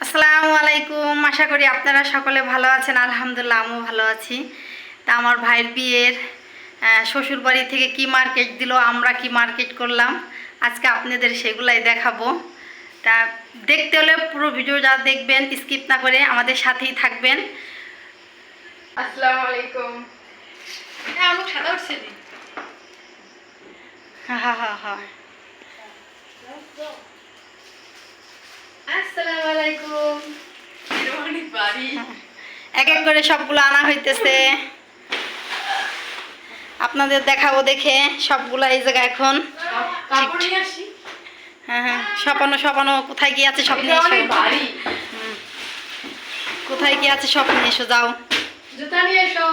আসসালামু আলাইকুম। আশা করি আপনারা সকলে ভালো আছেন। আলহামদুলিল্লাহ আমিও ভালো আছি। তা আমার ভাইয়ের বিয়ের শ্বশুর বাড়ি থেকে কি মার্কেট দিল, আমরা কি মার্কেট করলাম, আজকে আপনাদের সেগুলাই দেখাবো। তা দেখতে হলে পুরো ভিডিওটা দেখবেন, স্কিপ না করে আমাদের সাথেই থাকবেন। আসসালামু আলাইকুম। হ্যাঁ আমি সাদা উঠছে নি। হ্যাঁ হ্যাঁ হ্যাঁ হ্যাঁ। আসসালামু আলাইকুম। এরমানি বাড়ি এক এক করে সবগুলো আনা হইতেছে, আপনাদের দেখাবো দেখে সবগুলো এই জায়গায় এখন। কাপড় নিয়ে আসি। হ্যাঁ হ্যাঁ, সপানো সপানো কোথায় কি আছে সব নিয়ে এসো। বাড়ি কোথায় কি আছে সব নিয়ে এসো, যাও। জুতা নিয়ে এসো।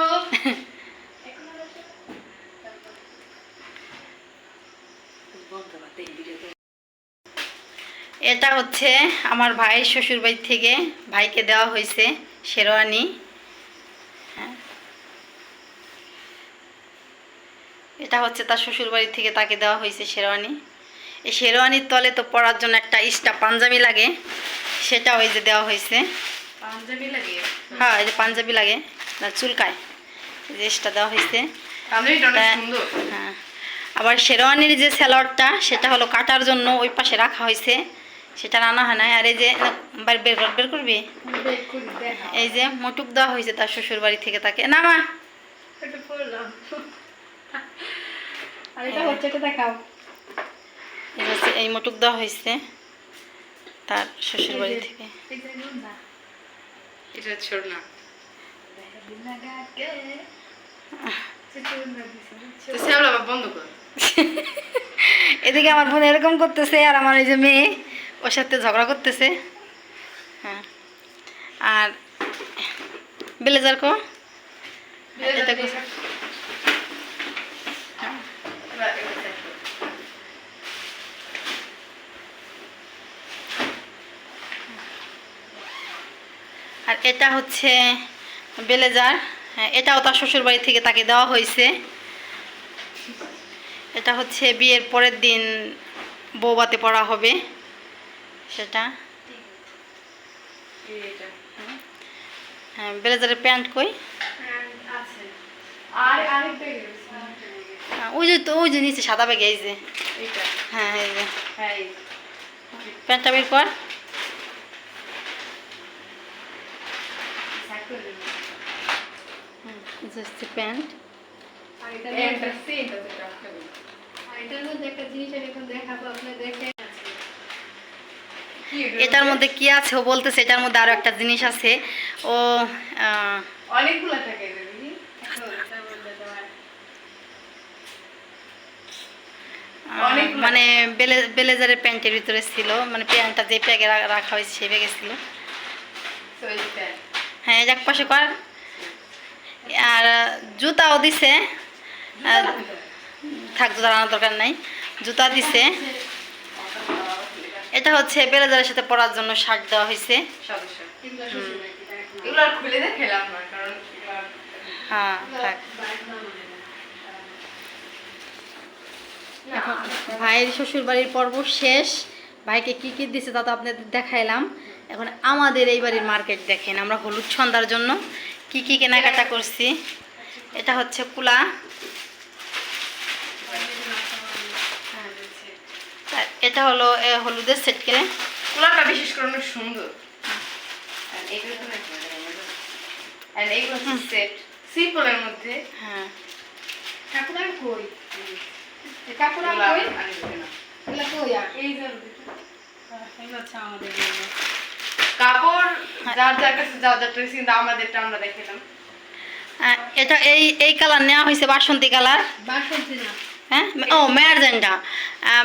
এটা হচ্ছে আমার ভাইয়ের শ্বশুরবাড়ি থেকে ভাইকে দেওয়া হয়েছে শেরওয়ানি। হ্যাঁ, এটা হচ্ছে তার শ্বশুরবাড়ি থেকে তাকে দেওয়া হয়েছে শেরওয়ানি। এই শেরওয়ানির তলে তো পরার জন্য একটা এক্সট্রা পাঞ্জাবি লাগে, সেটা ওই যে দেওয়া হয়েছে। পাঞ্জাবি লাগে? হ্যাঁ, এই যে পাঞ্জাবি লাগে না, চুলকায়, এই যে এক্সট্রা দেওয়া হয়েছে। পাঞ্জাবিটা অনেক সুন্দর। হ্যাঁ, আবার শেরওয়ানির যে স্যালোয়ারটা সেটা হলো কাটার জন্য ওই পাশে রাখা হয়েছে, সেটা রান্না হয় না। আর এই যে বের করবি, এই যে মোটুক দেওয়া হয়েছে তার শ্বশুর বাড়ি থেকে তাকে। না মা, এটা পরলাম। আর এটা হচ্ছে, এটা দেখাও। এই মোটুক দেওয়া হয়েছে তার শ্বশুর বাড়ি থেকে। এটা ছোট না। বন্ধ কর। এদিকে আমার বোন এরকম করতেছে, আর আমার এই যে মেয়ে ওর সাথে ঝগড়া করতেছে। হ্যাঁ, আর ব্লেজার কো এটা কো। আর এটা হচ্ছে ব্লেজার। হ্যাঁ, এটাও তার শ্বশুর বাড়ি থেকে তাকে দেওয়া হয়েছে। এটা হচ্ছে বিয়ের পরের দিন বৌভাতে পরা হবে সেটা। হ্যাঁ, ব্লেজারের প্যান্ট কই? ওই যে তো, ওই যে নিচে সাদা ব্যাগে, এই যে। হ্যাঁ, এই যে প্যান্টটা বের কর। প্যান্ট। এটার মধ্যে কি আছে ও বলতেছে, এটার মধ্যে আরো একটা জিনিস আছে। ও অনেকগুলো থাকে। মানে ব্লেজারের প্যান্টের ভিতরে ছিল, মানে প্যান্টটা যে ব্যাগে রাখা হয়েছে সেই ব্যাগে ছিল। হ্যাঁ, এক পাশে কর। আর জুতাও দিছে, থাক জুতা আনার দরকার নাই, জুতা দিছে। এটা হচ্ছে ব্লেজারের সাথে পরার জন্য শার্ট দেওয়া হয়েছে। হ্যাঁ, থাক। এখন ভাইয়ের শ্বশুর বাড়ির পর্ব শেষ। ভাইকে কি কি দিছে তা তো আপনাদের দেখাইলাম। এখন আমাদের এই বাড়ির মার্কেট দেখেন, আমরা হলুদ সন্ধ্যার জন্য কি কি কেনাকাটা করছি। এটা হচ্ছে কুলা, এটা হলো হলুদের সেট কিনে। কুলাটা বিশেষ করে অনেক সুন্দর। সেট সিম্পলের মধ্যে। হ্যাঁ, কাপড় যার যার কাছে যা যা ড্রেস, কিন্তু আমাদেরটা আমরা দেখালাম। এটা এই কালার নেওয়া হয়েছে, বাসন্তী কালার। হ্যাঁ, ও ম্যাজেন্ডা,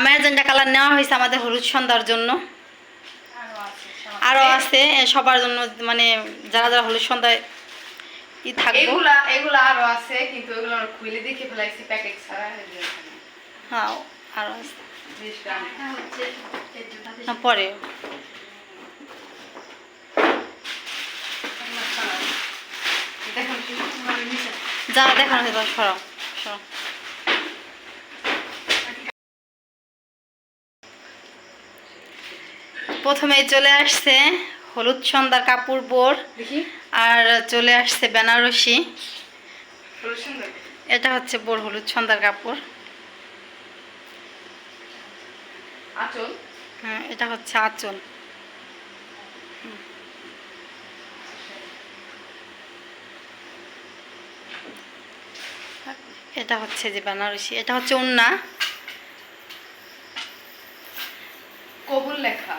ম্যাজেন্ডা কালার নেওয়া হয়েছে আমাদের হলুদ সন্ধ্যার জন্য। আরও আছে সবার জন্য, মানে যারা যারা হলুদ সন্ধ্যায় কি থাকবে। এগুলা আরো আছে, কিন্তু এগুলো আমরা খুলে দেখে ফেলাইছি প্যাকেট ছাড়া। হ্যাঁ, আরও আছে পরে। যা দেখানো হয়েছে সরাও সরাও। প্রথমে চলে আসছে হলুদ সন্ধ্যার কাপড় বোর, দেখি আর চলে আসছে বেনারসি। হলুদ সুন্দর। এটা হচ্ছে বোর হলুদ সন্ধ্যার কাপড়। আঁচল। হ্যাঁ, এটা হচ্ছে আঁচল। এটা হচ্ছে যে বেনারসি, এটা হচ্ছে ওন্না। কবুল লেখা।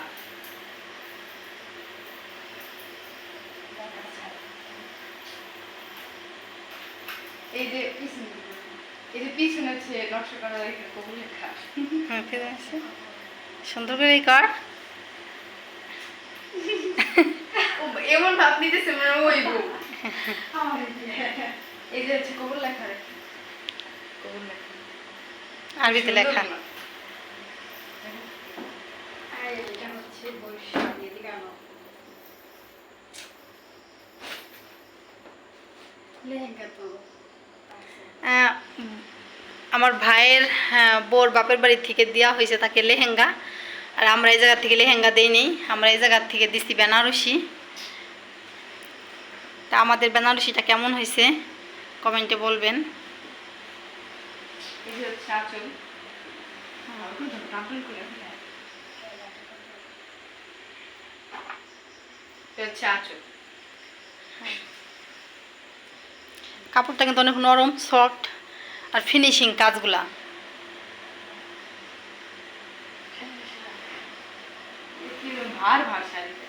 এই যে পিছনে হচ্ছে নকশা করা এখানে কবুল লেখা। হ্যাঁ, ঠিক আছে, সুন্দর করে কর। এমন ভাব নিতেছে মনে হয় ওই বউ। এই যে হচ্ছে কবুল লেখা রে। কবুল লেখা। আরবিতে লেখা। সুন্দর না? এটা হচ্ছে বৈশাখী, এদিকে আনো। লেহেঙ্গা তো আমার ভাইয়ের বোর বাপের বাড়ি থেকে দেওয়া হয়েছে তাকে লেহেঙ্গা, আর আমরা এই জায়গা থেকে লেহেঙ্গা দেইনি, আমরা এই জায়গা থেকে দিছি বেনারসি। তা আমাদের বেনারসিটা কেমন হয়েছে কমেন্টে বলবেন। এই যে হচ্ছে আঁচল। এটা হচ্ছে আঁচল। কাপড়টা কিন্তু অনেক নরম, সফট, আর ফিনিশিং কাজগুলা। ভার ভার শাড়িতে।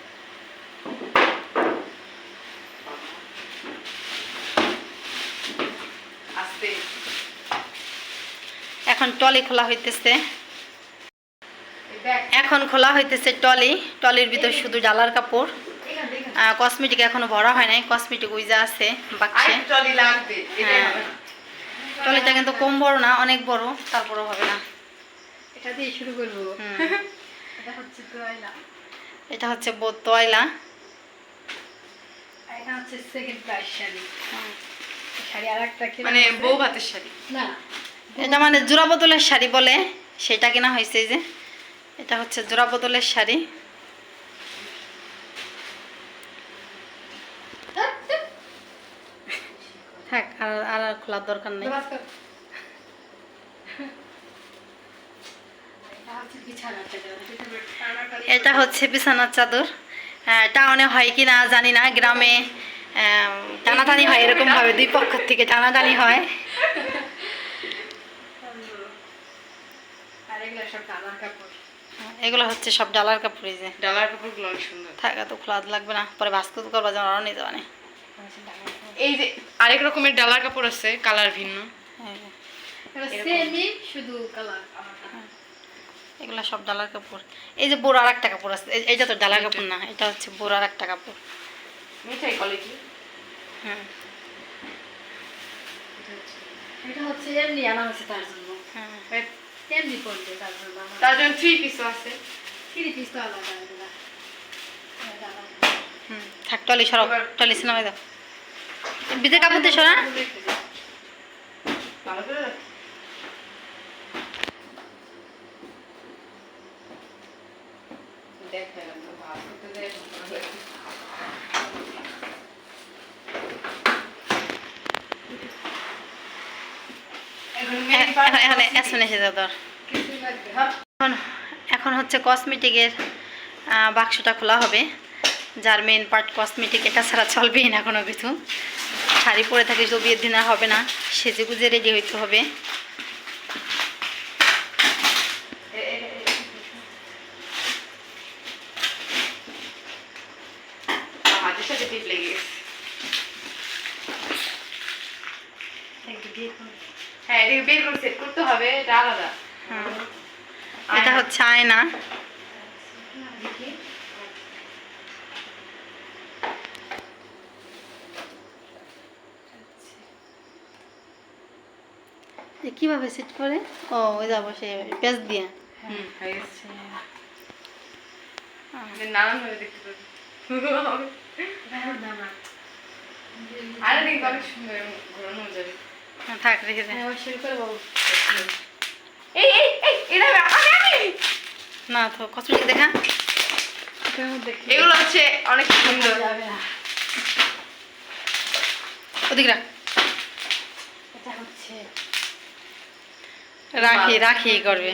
আস্তে। এখন টলি খোলা হইতেছে, এই দেখ। এখন খোলা হইতেছে টলি। টলির ভিতর শুধু ডালার কাপড়, এখানে দেখেন। কসমেটিক এখনো ভরা হয় নাই, কসমেটিক ওই যা আছে বাক্সে। আরেকটু টলি লাগবে। এটাই হ্যাঁ। হবে না। টলিটা কিন্তু কম বড় না, অনেক বড়, তারপরেও হবে না। এটা দিয়ে শুরু করবো। হুম। এটা হচ্ছে তোয়লা। এটা হচ্ছে তয়লা। আর এটা হচ্ছে সেকেন্ড প্রাইস শাড়ি। হুম। শাড়ি আরেকটা কি মানে বউ ভাতের শাড়ি। না এটা মানে জোড়া বদলের শাড়ি বলে, সেটা কিনা হয়েছে। এই যে এটা হচ্ছে জোড়া বদলের শাড়ি। থাক, আর আর আর খোলার দরকার নেই। এটা হচ্ছে বিছানার চাদর। টাউনে হয় কি না জানি না, গ্রামে টানাটানি হয়, এরকম ভাবে দুই পক্ষ থেকে টানাটানি হয়। আর এগুলো সব ডালার কাপড়। এগুলো হচ্ছে সব ডালার কাপড়। এই যে ডালার কাপড়গুলো অনেক সুন্দর। থাকা তো খোলা লাগবে না, পরে ভাস্কু করবা যেন আরো নিয়ে যাওয়া নেই। এই যে আরেক রকমের ডালার কাপড় আছে, কালার ভিন্ন। সেমই, শুধু কালার। এগুলা সব ডালার কাপড়। এই যে বোর আর একটা কাপড় আছে, এইটা তো ডালার কাপড় না, এটা হচ্ছে বোর আর একটা কাপড়। মিঠাই কোয়ালিটি। হ্যাঁ, এটা হচ্ছে এমনি আনা হয়েছে তার জন্য। হ্যাঁ, এমনি পড়বে তার জন্য। তার জন্য 3 পিসও আছে। 3 পিস তো আলাদা আলাদা। থাক, টলি সরাও, টলি সিনেমায় দাও, বিদের কাপড় দিয়ে সরা। ভালো করে দেখ। দেখালাম তো ভালো করতে দেখ। এখানে এসে এসে দাও তোর। এখন হচ্ছে কসমেটিকের বাক্সটা খোলা হবে, যার মেন পার্ট কসমেটিক। এটা ছাড়া চলবেই না কোনো কিছু। শাড়ি পরে থাকি তো বিয়ের দিন আর হবে না, সেজে গুজে রেডি হইতে হবে। হাতের সাথে টিপ লেগে গেছে। হ্যাঁ, এটা বের করে সেট করতে হবে, এটা আলাদা। এটা হচ্ছে আয়না। কিভাবে সেট করে? ও, ওই যাবো সে পেজ দিয়ে। হুম, হয়ে গেছে। নানান ভাবে দেখতে পাবি। আরে দেখতে অনেক সুন্দর, ঘোরানো যাবে। থাক, রেখে দে। শুরু করবো। এই এই এই এটা আমি না তো কসমেটিক দেখা। বাক্সের মধ্যে কি? এগুলো হচ্ছে অনেক সুন্দর। যাবে না। ওদিক রাখ। এটা হচ্ছে রাখি করবে।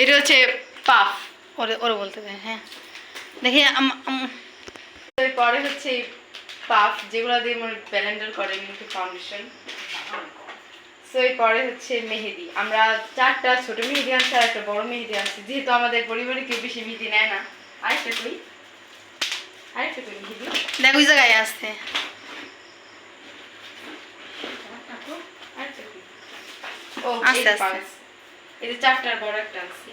এটা হচ্ছে পাফ। ওরে বলতে দে, হ্যাঁ দেখি পরে হচ্ছে পাফ, যেগুলো দিয়ে মনে ব্লেন্ডার করে মুখে ফাউন্ডেশন। সো এরপরে হচ্ছে মেহেদি। আমরা 4টা ছোট মেহেদি আনছি আর একটা বড় মেহেদি আনছি, যেহেতু আমাদের পরিবারে কেউ বেশি মেহেদি নেয় না। আরেকটা কই মেহেদি। দেখ ওই জায়গায় আসছে। আরেকটা কই? ও আস্তে এই আস্তে। 5। এই যে 4টার বড় একটা আনছি।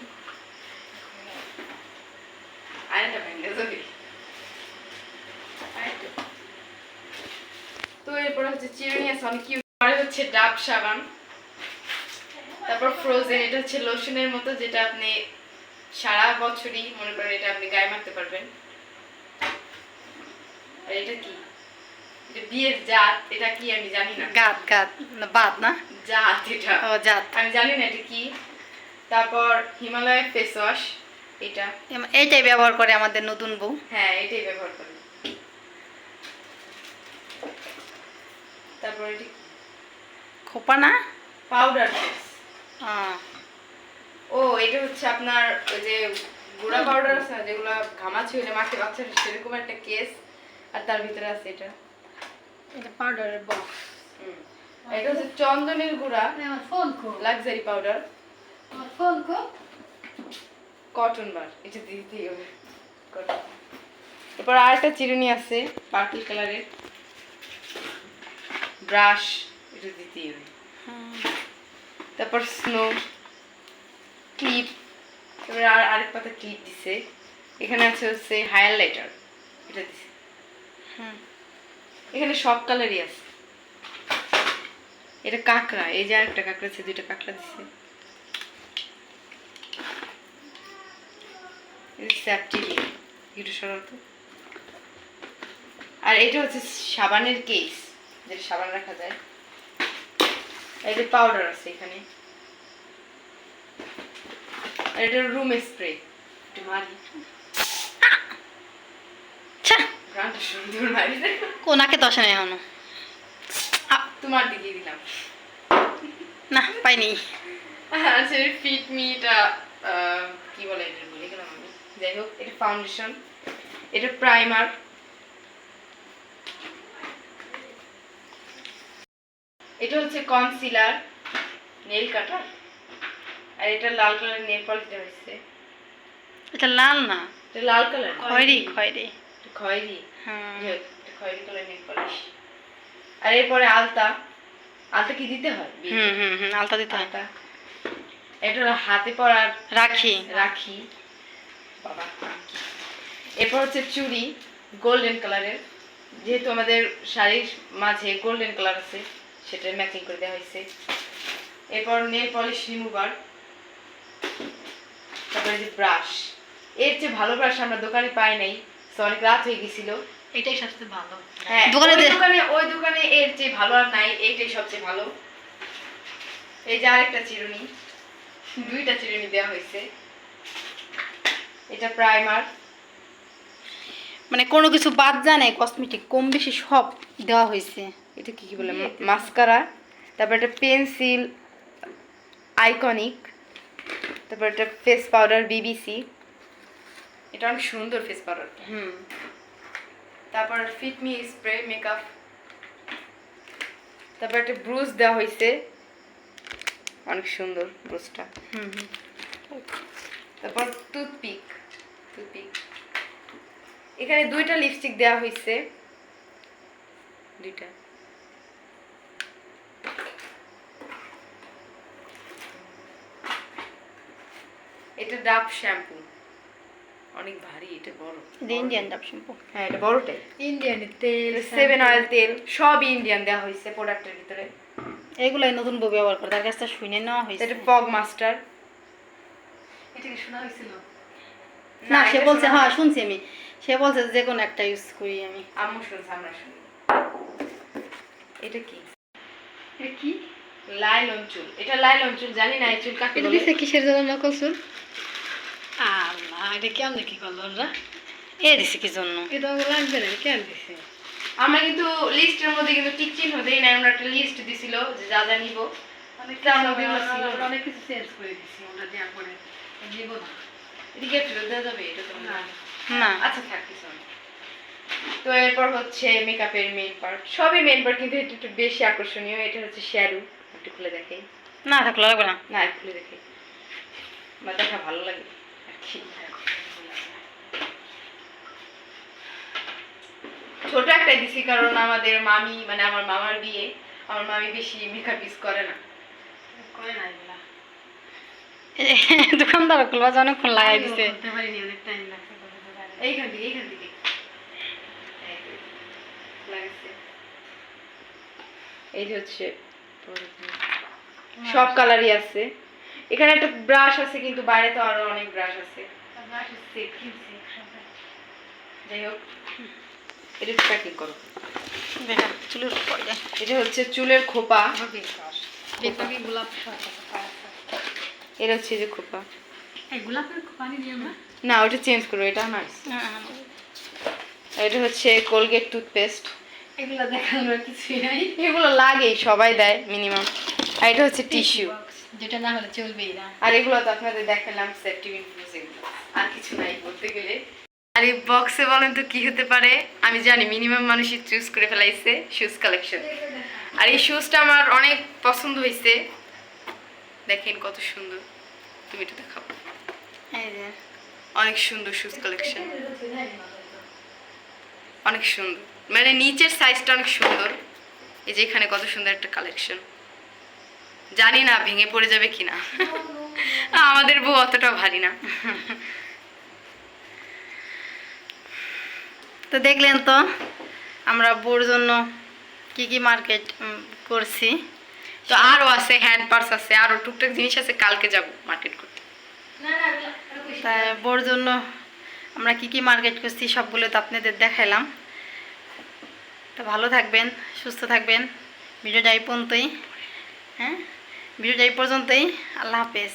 আরেকটা ভেঙে যাবে। তো এরপরে হচ্ছে চিরুনি আছে অনেক কিউট। পরে হচ্ছে ডাব সাবান, তারপর ফ্রোজেন। এটা হচ্ছে লোশনের মতো, যেটা আপনি সারা বছরই মনে করেন এটা আপনি গায়ে মাখতে পারবেন। আর এটা কি? এটা বিয়ের জাত। এটা কি আমি জানি না। গাত না বাদ না? জাত এটা। ও জাত। আমি জানি না এটা কি। তারপর হিমালয় ফেস ওয়াশ, এটা। এইটাই ব্যবহার করে আমাদের নতুন বউ। হ্যাঁ, এটাই ব্যবহার করি। তারপর এটি খোপা না? Powder face. আহ, ও এটা হচ্ছে আপনার ওই যে গুঁড়া পাউডার আছে না, যেগুলো ঘামাচি হলে মাকে বাচ্চা, সেরকম একটা কেস। আর তার ভিতরে আছে এটা। এটা পাউডারের বক্স। এটা হচ্ছে চন্দনের গুঁড়া, আমার ফোন কো। লাক্সারি পাউডার, আমার ফোন কো। কটন বার। এটা দিতেই হবে। cotton। এরপর আর একটা চিরুনি আছে পার্পল কালারের, ব্রাশ। এটা দিতেই হবে। তারপর স্নো ক্লিপ। এবার আরেক পাতা ক্লিপ দিছে। এখানে আছে হচ্ছে হাইলাইটার, এটা দিছে। এখানে সব কালারই আছে। এটা কাঁকড়া, এই যে আরেকটা কাঁকড়া আছে, 2টা কাঁকড়া দিছে। একটু সরাতো। আর এটা হচ্ছে সাবানের কেস, যেটা সাবান রাখা যায়। এই যে পাউডার আছে এখানে। আর এটা রুম স্প্রে। একটু মারি। গানটা সুন্দর মারি। কোনাকে তো আসে না এখনো। তোমার দিকে দিলাম। না পাইনি। আচ্ছা, ফিট মিটা কি বলে এটা, বলে গেলাম আমি। যাই হোক, এটা ফাউন্ডেশন, এটা প্রাইমার, এটা হচ্ছে কনসিলার, নেল কাটার। আর এটা লাল কালার নেল পলিশ দেওয়া হয়েছে। এটা লাল না, এটা লাল কালার, খয়েরি। খয়েরি। হ্যাঁ। এটা খয়েরি কালার নেল পলিশ। আর এরপরে আলতা কি দিতে হয়? আলতা দিতে হয়। আলতা। এটা হলো হাতে পরার রাখি। বাবা। এরপর হচ্ছে চুড়ি, গোল্ডেন কালারের। যেহেতু আমাদের শাড়ির মাঝে গোল্ডেন কালার আছে, সেটা ম্যাচিং করে দেওয়া হয়েছে। এরপর নেল পলিশ রিমুভার। তারপরে যে ব্রাশ। এর চেয়ে ভালো ব্রাশ আমরা দোকানে পাই নাই, তো অনেক রাত হয়ে গেছিল। এটাই সবচেয়ে ভালো। হ্যাঁ, দোকানে ওই দোকানে এর চেয়ে ভালো আর নাই, এইটাই সবচেয়ে ভালো। এই যে আরেকটা চিরুনি, 2টা চিরুনি দেওয়া হয়েছে। এটা প্রাইমার। মানে কোনো কিছু বাদ যায় না, কসমেটিক কম বেশি সব দেওয়া হয়েছে। এটা কি বলে, মাস্কারা। তারপর একটা পেন্সিল আইকনিক। তারপর একটা ফেস পাউডার বিবিসি। এটা অনেক সুন্দর ফেস পাউডার। তারপর ফিট মি স্প্রে মেকআপ। তারপর একটা ব্রুশ দেওয়া হয়েছে, অনেক সুন্দর ব্রুশটা। তারপর টুথপিক। এখানে 2টা লিপস্টিক দেওয়া হয়েছে, 2টা। এটা ডাব শ্যাম্পু, অনেক ভারী, এটা বড়। ইন্ডিয়ান ডাব শ্যাম্পু। হ্যাঁ, এটা বড়টাই। ইন্ডিয়ানের তেল, 7 অয়েল তেল, সবই ইন্ডিয়ান দেওয়া হয়েছে প্রোডাক্টের ভিতরে। এগুলাই নতুন বউ ব্যবহার করে, তার কাছ থেকে শুনে নেওয়া হয়েছে। এটা ফগ মাস্টার। এটা কি শোনা হয়েছিল? না, সে বলছে, হ্যাঁ শুনছি আমি। সে বলছে যে কোনো একটা ইউজ করি আমি। আম্মু শুনছে, আমরা শুনি। এটা কি? লাইলন চুল, এটা লাইলন চুল, জানি না এই চুল কাকে এটা বলে। দিছে কিসের জন্য নকল চুল? আল্লাহ, এটা কেমনে কি করলো ওরা? এ দিছে কি জন্য? এটা লাগবে না, কেন দিছে? আমরা কিন্তু লিস্টের মধ্যে কিন্তু টিক চিহ্ন দেই না, আমরা একটা লিস্ট দিছিল যে যা যা নিব। অনেক কিছু চেঞ্জ করে দিছি ওটা দেওয়ার পরে, নিব না। এদিকে ফেরত দেওয়া যাবে এটা তো না। না। আচ্ছা থাক কিছু না। তো এরপর হচ্ছে মেকআপের মেইন পার্ট, সবই মেইন পার্ট, কিন্তু এটা একটু বেশি আকর্ষণীয়। এটা হচ্ছে শ্যাডো, একটু খুলে দেখাই। না থাকলে লাগবে না। না একটু খুলে দেখাই, আমার দেখা ভালো লাগে আর কি। ছোট একটা দিছি কারণ আমাদের মামি, মানে আমার মামার বিয়ে, আমার মামি বেশি মেকআপ ইউজ করে না। করে না এগুলা। দোকানদার খুলবা অনেকক্ষণ লাগাই দিছে। এইখান থেকে এইখান থেকে লাগাইছে। এই যে হচ্ছে সব কালারই আছে। এখানে একটা ব্রাশ আছে, কিন্তু বাইরে তো আরো অনেক ব্রাশ আছে। যাই হোক, এটা প্যাকিং করো। দেখা চুলের পরে এটা হচ্ছে চুলের খোপা। বেতবি গোলাপ এটা হচ্ছে যে খোপা। এই গোলাপের পানি দিও না। না ওটা চেঞ্জ করো, এটা নাইস। এটা হচ্ছে কোলগেট টুথপেস্ট। এগুলা দেখানোর কিছুই নাই, এগুলো লাগেই, সবাই দেয় মিনিমাম। আর এটা হচ্ছে টিস্যু, যেটা না হলে চলবেই না। আর এগুলো তো আপনাদের দেখালাম সেফটি ইনফিউজ, এগুলো আর কিছু নাই বলতে গেলে। আর এই বক্সে বলেন তো কি হতে পারে? আমি জানি মিনিমাম মানুষই চুজ করে ফেলাইছে শুজ কালেকশন। আর এই শুজটা আমার অনেক পছন্দ হয়েছে, দেখেন কত সুন্দর। তুমি এটা দেখাও, এই যে অনেক সুন্দর শুজ কালেকশন, অনেক সুন্দর, মানে নিচের সাইজটা অনেক সুন্দর। এই যে এখানে কত সুন্দর একটা কালেকশন, জানি না ভেঙে পড়ে যাবে কিনা। আমাদের বউ অতটা ভারী না। তো দেখলেন তো আমরা বোর জন্য কি কি মার্কেট করছি। তো আরো আছে, হ্যান্ড পার্স আছে, আরো টুকটাক জিনিস আছে, কালকে যাব মার্কেট করতে। তাই বোর জন্য আমরা কি কি মার্কেট করছি সবগুলো তো আপনাদের দেখাইলাম। তো ভালো থাকবেন, সুস্থ থাকবেন। ভিডিওটা এই পর্যন্তই। হ্যাঁ, ভিডিওটা এই পর্যন্তই। আল্লাহ হাফেজ।